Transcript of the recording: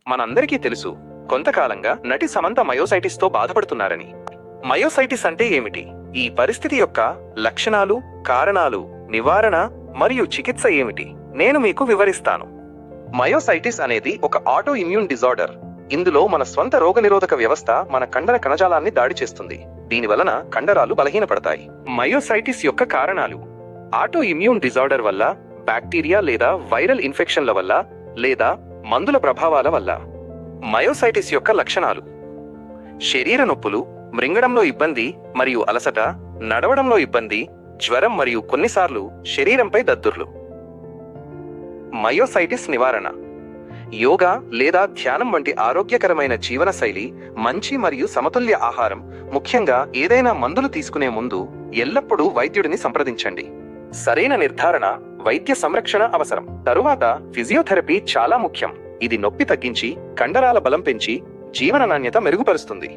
మనందరికీ తెలుసు, కొంతకాలంగా నటి సమంత మయోసైటిస్ తో బాధపడుతున్నారని. మయోసైటిస్ అంటే ఏమిటి, ఈ పరిస్థితి యొక్క లక్షణాలు, కారణాలు, నివారణ మరియు చికిత్స ఏమిటి, నేను మీకు వివరిస్తాను. మయోసైటిస్ అనేది ఒక ఆటో ఇమ్యూన్ డిజార్డర్. ఇందులో మన స్వంత రోగనిరోధక వ్యవస్థ మన కండర కణజాలాన్ని దాడి చేస్తుంది. దీని వలన కండరాలు బలహీనపడతాయి. మయోసైటిస్ యొక్క కారణాలు: ఆటో ఇమ్యూన్ డిజార్డర్ వల్ల, బ్యాక్టీరియా లేదా వైరల్ ఇన్ఫెక్షన్ల వల్ల, లేదా మందుల ప్రభావాల వల్ల. మయోసైటిస్ యొక్క లక్షణాలు: శరీర నొప్పులు, మృంగడంలో ఇబ్బంది మరియు అలసట, నడవడంలో ఇబ్బంది, జ్వరం మరియు కొన్నిసార్లు శరీరంపై దద్దుర్లు. మయోసైటిస్ నివారణ: యోగా లేదా ధ్యానం వంటి ఆరోగ్యకరమైన జీవనశైలి, మంచి మరియు సమతుల్య ఆహారం, ముఖ్యంగా ఏదైనా మందులు తీసుకునే ముందు ఎల్లప్పుడూ వైద్యుడిని సంప్రదించండి. సరైన నిర్ధారణ, వైద్య సంరక్షణ అవసరం. తరువాత ఫిజియోథెరపీ చాలా ముఖ్యం. ఇది నొప్పి తగ్గించి, కండరాల బలం పెంచి, జీవన నాణ్యత మెరుగుపరుస్తుంది.